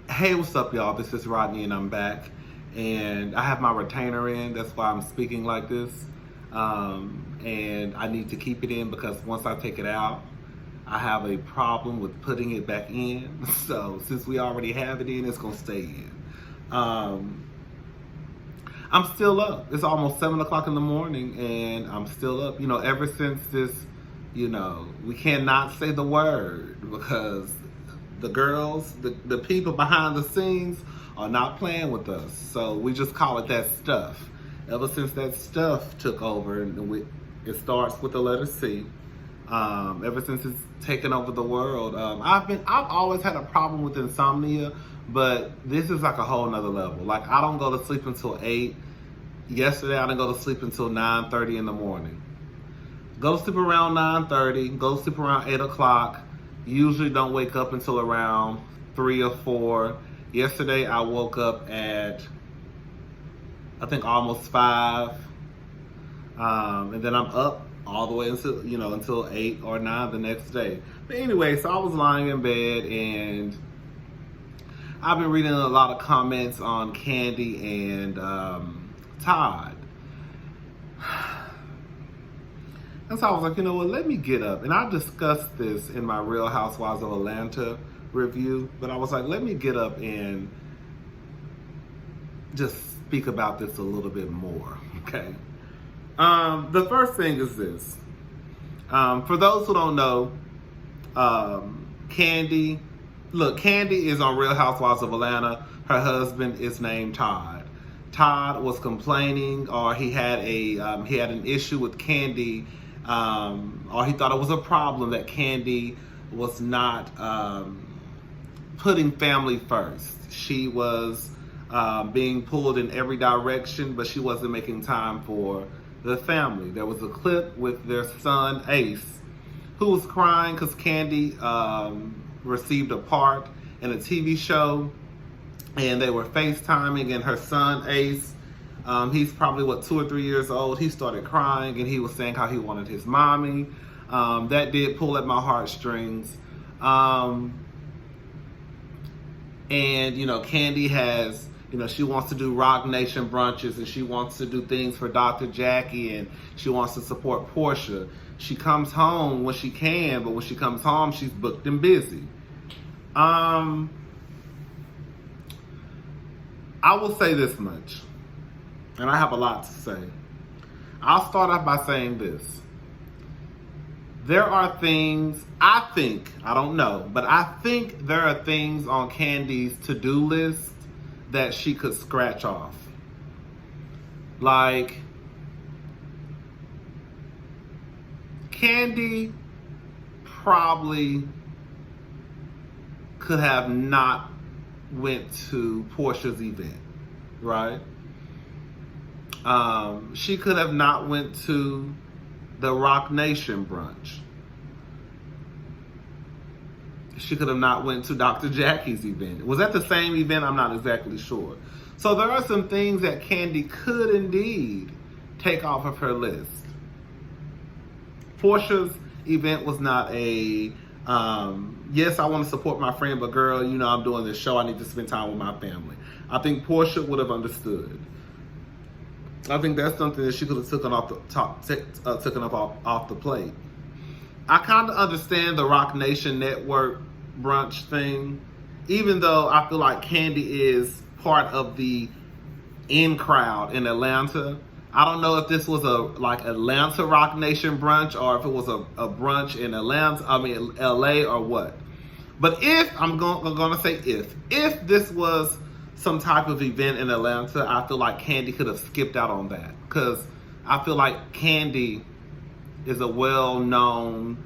Hey, what's up, y'all? This is Rodney, and I'm back. And I have my retainer in. That's why I'm speaking like this. And I need to keep it in because once I take it out, I have a problem with putting it back in. So since we already have it in, it's gonna stay in. Um, I'm still up. It's almost 7 o'clock in the morning, and I'm still up. Ever since this, we cannot say the word because the girls, the people behind the scenes are not playing with us. So we just call it that stuff. Ever since that stuff took over, and it starts with the letter C. Ever since it's taken over the world, I've always had a problem with insomnia, but this is like a whole nother level. Like I don't go to sleep until 8. Yesterday I didn't go to sleep until 9:30 in the morning. Go to sleep around 9:30. Go to sleep around 8 o'clock. Usually don't wake up until around 3 or 4. Yesterday I woke up at I think almost 5, and then I'm up all the way until 8 or 9 the next day. But anyway, so I was lying in bed and I've been reading a lot of comments on Kandi and Todd. And so I was like, you know what, let me get up. And I discussed this in my Real Housewives of Atlanta review, but I was like, let me get up and just speak about this a little bit more, okay? The first thing is this. For those who don't know, Kandi is on Real Housewives of Atlanta. Her husband is named Todd. Todd was complaining, or he had an issue with Kandi, or he thought it was a problem that Kandi was not putting family first. She was being pulled in every direction, but she wasn't making time for the family. There was a clip with their son Ace, who was crying because Kandi received a part in a TV show, and they were FaceTiming, and her son Ace, he's probably 2 or 3 years old. He started crying and he was saying how he wanted his mommy. That did pull at my heartstrings. And Kandi has, she wants to do Rock Nation brunches, and she wants to do things for Dr. Jackie, and she wants to support Portia. She comes home when she can, but when she comes home, she's booked and busy. I will say this much, and I have a lot to say. I'll start off by saying this. There are things, I don't know, but I think there are things on Kandi's to-do list that she could scratch off. Like, Kandi probably could have not went to Portia's event, right? She could have not went to the Rock Nation brunch. She could have not went to Dr. Jackie's event. Was that the same event? I'm not exactly sure. So there are some things that Kandi could indeed take off of her list. Portia's event was not a, yes, I want to support my friend, but girl, I'm doing this show. I need to spend time with my family. I think Portia would have understood. I think that's something that she could have taken off the plate. I kind of understand the Rock Nation Network brunch thing, even though I feel like Kandi is part of the in crowd in Atlanta. I don't know if this was Atlanta Rock Nation brunch, or if it was a brunch in LA or what. But if I'm gonna say if this was some type of event in Atlanta, I feel like Kandi could have skipped out on that, because I feel like Kandi is a well-known,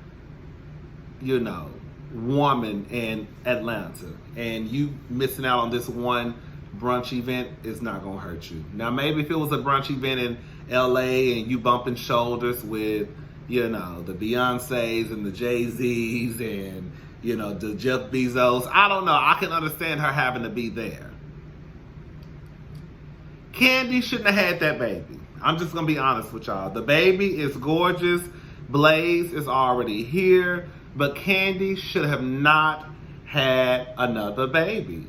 woman in Atlanta, and you missing out on this one brunch event is not gonna hurt you. Now, maybe if it was a brunch event in LA and you bumping shoulders with, the Beyoncés and the Jay-Z's and, the Jeff Bezos, I don't know. I can understand her having to be there. Kandi shouldn't have had that baby. I'm just gonna be honest with y'all. The baby is gorgeous. Blaze is already here, but Kandi should have not had another baby.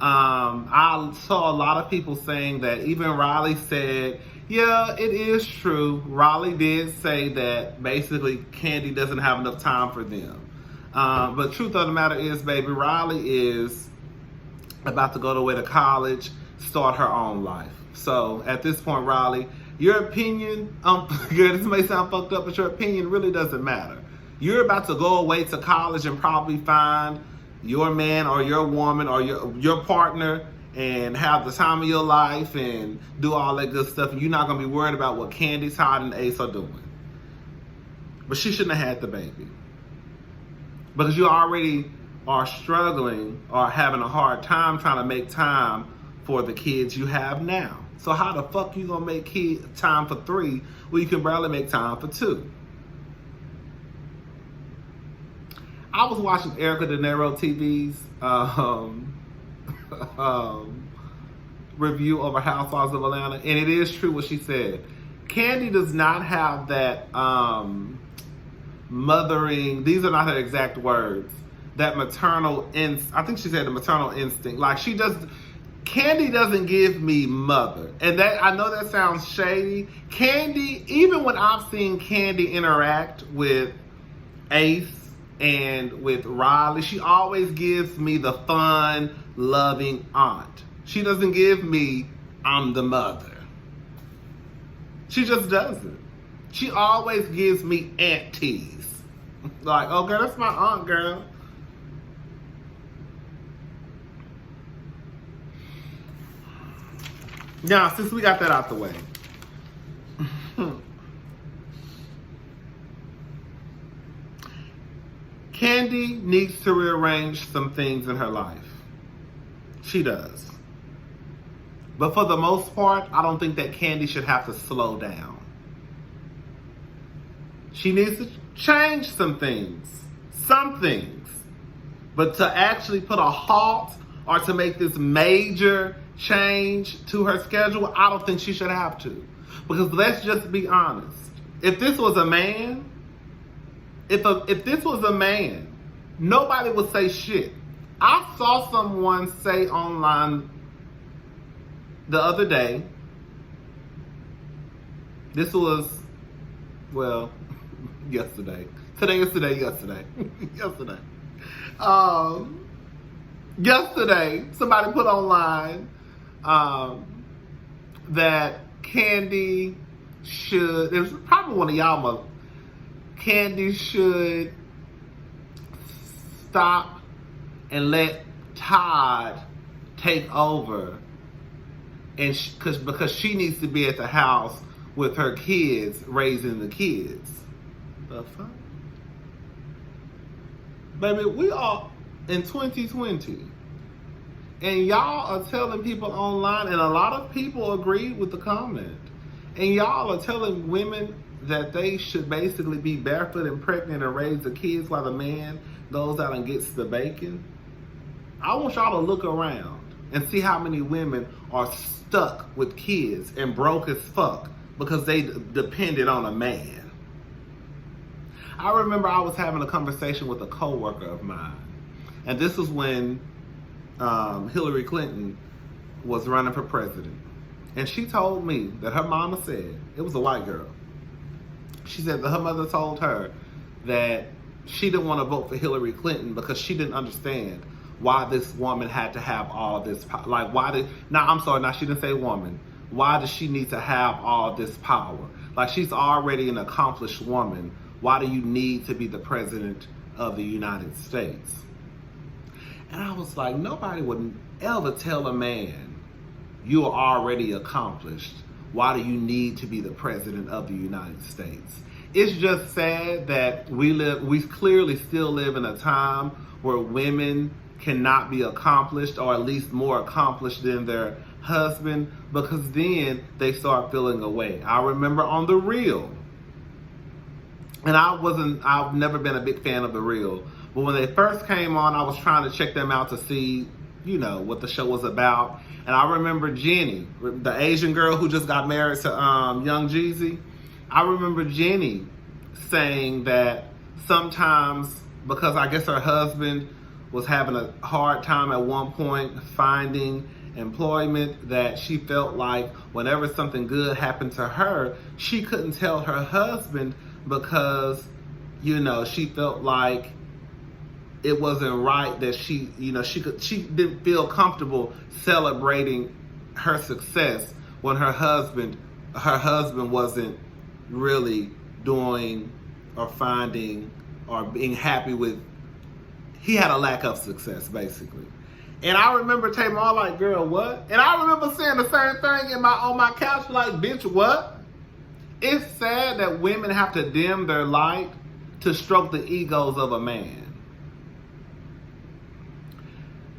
I saw a lot of people saying that. Even Riley said, yeah, it is true. Riley did say that basically Kandi doesn't have enough time for them. But truth of the matter is, baby, Riley is about to go away to college, start her own life. So at this point, Riley, your opinion, this may sound fucked up, but your opinion really doesn't matter. You're about to go away to college and probably find your man or your woman or your partner and have the time of your life and do all that good stuff. And you're not going to be worried about what Kandi, Todd, and Ace are doing. But she shouldn't have had the baby. Because you already are struggling or having a hard time trying to make time for the kids you have now. So how the fuck you going to make time for 3 when you can barely make time for 2? I was watching Erica De Niro TV's review of Housewives of Atlanta, and it is true what she said. Kandi does not have that mothering, these are not her exact words, that maternal I think she said the maternal instinct. Like Kandi doesn't give me mother. And that, I know that sounds shady. Kandi, even when I've seen Kandi interact with Ace and with Riley, she always gives me the fun, loving aunt. She doesn't give me, I'm the mother. She just doesn't. She always gives me aunties. Like, oh girl, that's my aunt, girl. Now, since we got that out the way, Kandi needs to rearrange some things in her life. She does. But for the most part, I don't think that Kandi should have to slow down. She needs to change some things. But to actually put a halt or to make this major change to her schedule, I don't think she should have to. Because let's just be honest. If this was a man, nobody would say shit. I saw someone say online the other day, this was, well, yesterday. Yesterday, somebody put online that Kandi should, it was probably one of y'all, Kandi should stop and let Todd take over, and because she needs to be at the house with her kids, raising the kids. The fuck? Baby, we are in 2020. And y'all are telling people online, and a lot of people agree with the comment, and y'all are telling women that they should basically be barefoot and pregnant and raise the kids while the man goes out and gets the bacon. I want y'all to look around and see how many women are stuck with kids and broke as fuck because they depended on a man. I remember I was having a conversation with a coworker of mine, and this was when Hillary Clinton was running for president. And she told me that her mama said, it was a white girl, she said that her mother told her that she didn't want to vote for Hillary Clinton because she didn't understand why this woman had to have all this power. Like, she didn't say woman. Why does she need to have all this power? Like, she's already an accomplished woman. Why do you need to be the president of the United States? And I was like, nobody would ever tell a man, you are already accomplished. Why do you need to be the president of the United States? It's just sad that we clearly still live in a time where women cannot be accomplished, or at least more accomplished than their husband, because then they start feeling away. I remember on The Real, and I've never been a big fan of The Real, but when they first came on, I was trying to check them out to see, what the show was about. And I remember Jenny, the Asian girl who just got married to Young Jeezy. I remember Jenny saying that sometimes, because I guess her husband was having a hard time at one point finding employment, that she felt like whenever something good happened to her, she couldn't tell her husband because, she felt like it wasn't right that she didn't feel comfortable celebrating her success when her husband wasn't really doing or finding or being happy with. He had a lack of success, basically. And I remember taking all like, girl, what? And I remember saying the same thing on my couch, like, bitch, what? It's sad that women have to dim their light to stroke the egos of a man.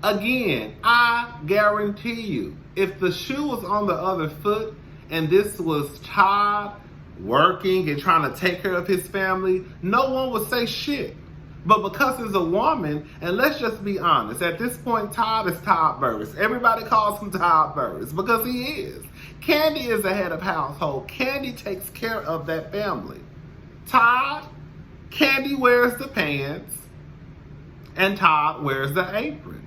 Again, I guarantee you, if the shoe was on the other foot and this was Todd working and trying to take care of his family, no one would say shit. But because it's a woman, and let's just be honest, at this point, Todd is Todd Burruss. Everybody calls him Todd Burruss because he is. Kandi is the head of household. Kandi takes care of that family. Todd, Kandi wears the pants, and Todd wears the apron.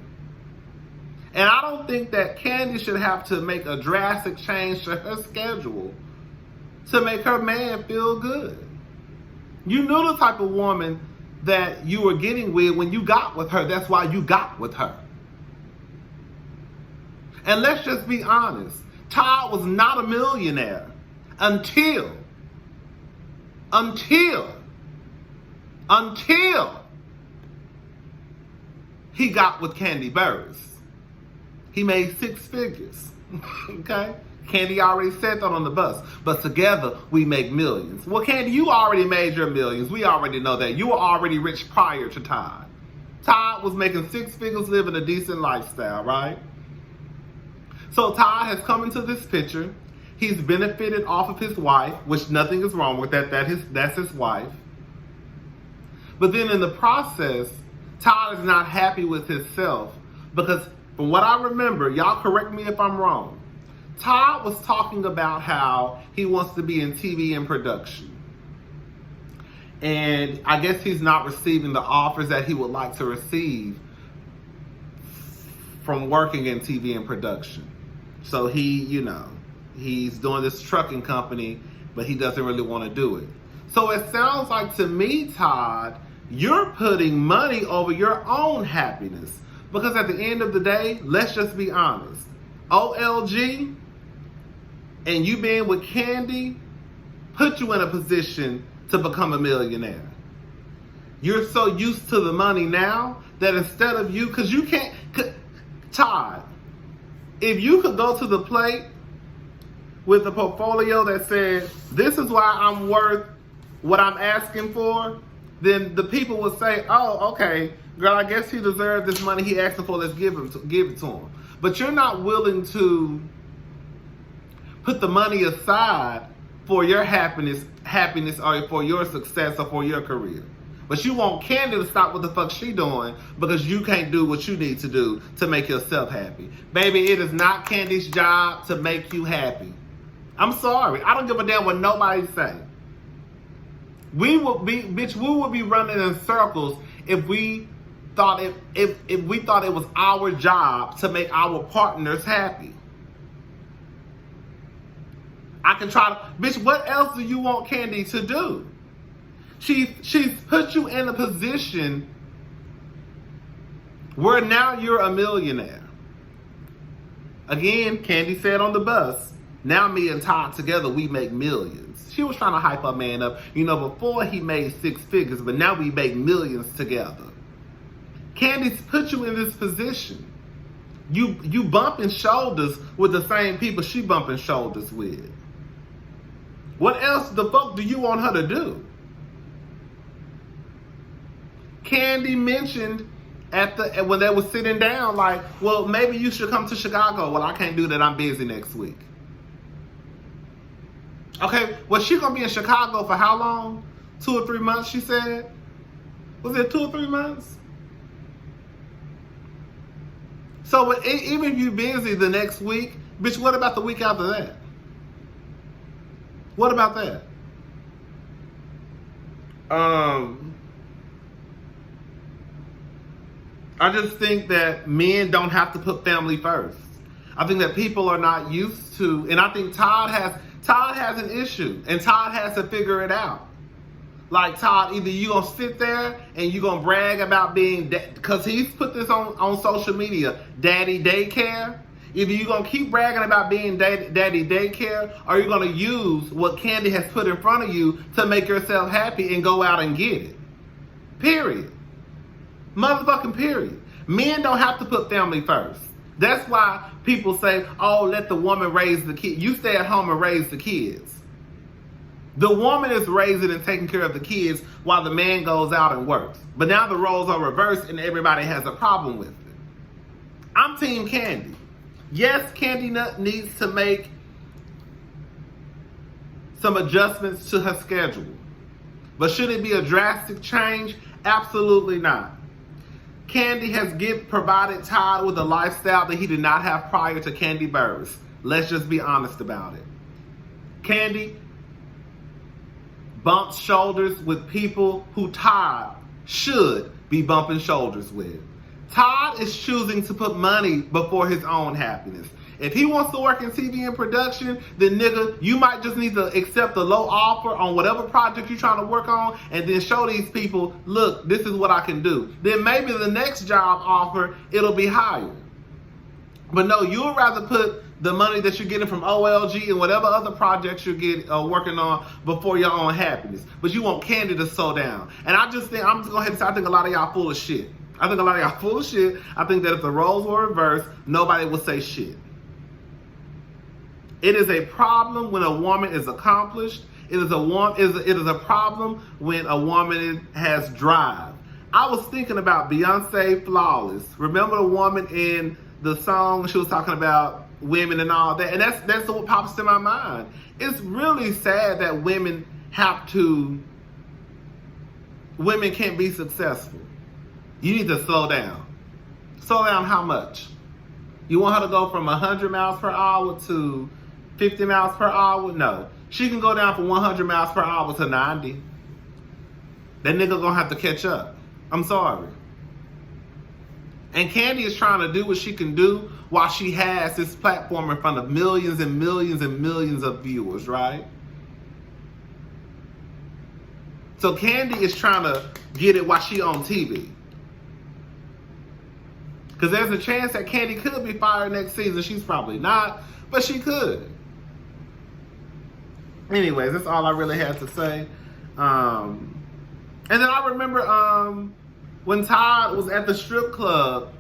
And I don't think that Kandi should have to make a drastic change to her schedule to make her man feel good. You knew the type of woman that you were getting with when you got with her. That's why you got with her. And let's just be honest. Todd was not a millionaire until he got with Kandi Burruss. He made 6 figures. Okay? Kandi already said that on the bus. But together, we make millions. Well, Kandi, you already made your millions. We already know that. You were already rich prior to Todd. Todd was making 6 figures, living a decent lifestyle, right? So Todd has come into this picture. He's benefited off of his wife, which nothing is wrong with that. That's his wife. But then in the process, Todd is not happy with himself because from what I remember, y'all correct me if I'm wrong, Todd was talking about how he wants to be in TV and production. And I guess he's not receiving the offers that he would like to receive from working in TV and production. So he's doing this trucking company, but he doesn't really want to do it. So it sounds like to me, Todd, you're putting money over your own happiness. Because at the end of the day, let's just be honest. OLG and you being with Kandi put you in a position to become a millionaire. You're so used to the money now that instead of you, because you can't, Todd, if you could go to the plate with a portfolio that said, this is why I'm worth what I'm asking for, then the people would say, oh, okay, girl, I guess he deserved this money he asked for, let's give it to him. But you're not willing to put the money aside for your happiness or for your success or for your career. But you want Kandi to stop what the fuck she doing because you can't do what you need to do to make yourself happy. Baby, it is not Kandi's job to make you happy. I'm sorry. I don't give a damn what nobody say. We would be running in circles if we thought if we thought it was our job to make our partners happy. I can try to, bitch, what else do you want Kandi to do? She's put you in a position where now you're a millionaire. Again, Kandi said on the bus, now me and Todd together, we make millions. She was trying to hype her man up. Before he made 6 figures, but now we make millions together. Kandi's put you in this position. You bumping shoulders with the same people she bumping shoulders with. What else the fuck do you want her to do? Kandi mentioned when they were sitting down, like, well, maybe you should come to Chicago. Well, I can't do that. I'm busy next week. Okay, well, she gonna be in Chicago for how long? 2 or 3 months, she said. Was it 2 or 3 months? So even if you're busy the next week, bitch, what about the week after that? What about that? I just think that men don't have to put family first. I think that people are not used to, and I think Todd has an issue, and Todd has to figure it out. Like, Todd, either you gonna sit there and you gonna brag about being, because he's put this on social media, daddy daycare. Either you gonna keep bragging about being daddy daycare, or you're gonna use what Kandi has put in front of you to make yourself happy and go out and get it. Period. Motherfucking period. Men don't have to put family first. That's why people say, oh, let the woman raise the kid. You stay at home and raise the kids. The woman is raising and taking care of the kids while the man goes out and works. But now the roles are reversed and everybody has a problem with it. I'm Team Kandi. Yes, Kandi needs to make some adjustments to her schedule. But should it be a drastic change? Absolutely not. Kandi has provided Todd with a lifestyle that he did not have prior to Kandi Burruss. Let's just be honest about it. Kandi bumps shoulders with people who Todd should be bumping shoulders with. Todd is choosing to put money before his own happiness. If he wants to work in TV and production, then nigga, you might just need to accept a low offer on whatever project you're trying to work on and then show these people, look, this is what I can do. Then maybe the next job offer, it'll be higher. But no, you would rather put the money that you're getting from OLG and whatever other projects you're working on before your own happiness. But you want Kandi to slow down. And I just think, I'm just going to say, I think a lot of y'all full of shit. I think a lot of y'all full of shit. I think that if the roles were reversed, nobody would say shit. It is a problem when a woman is accomplished. It is a problem when a woman has drive. I was thinking about Beyonce Flawless. Remember the woman in the song, she was talking about women and all that, and that's what pops in my mind. It's really sad that women can't be successful. You need to slow down. Slow down how much? You want her to go from 100 miles per hour to 50 miles per hour? No. She can go down from 100 miles per hour to 90. That nigga gonna have to catch up. I'm sorry. And Kandi is trying to do what she can do while she has this platform in front of millions and millions and millions of viewers, right? So Kandi is trying to get it while she on TV. Because there's a chance that Kandi could be fired next season. She's probably not, but she could. Anyways, that's all I really had to say. And then I remember when Todd was at the strip club.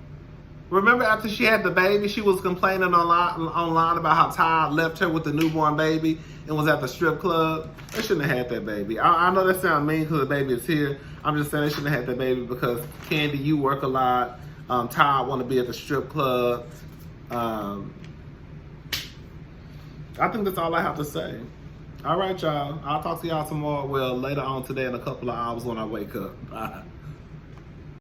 Remember after she had the baby, she was complaining online about how Todd left her with the newborn baby and was at the strip club. They shouldn't have had that baby. I know that sounds mean because the baby is here. I'm just saying they shouldn't have had that baby because, Kandi, you work a lot. Todd want to be at the strip club. I think that's all I have to say. All right, y'all. I'll talk to y'all some more. Well, later on today in a couple of hours when I wake up. Bye.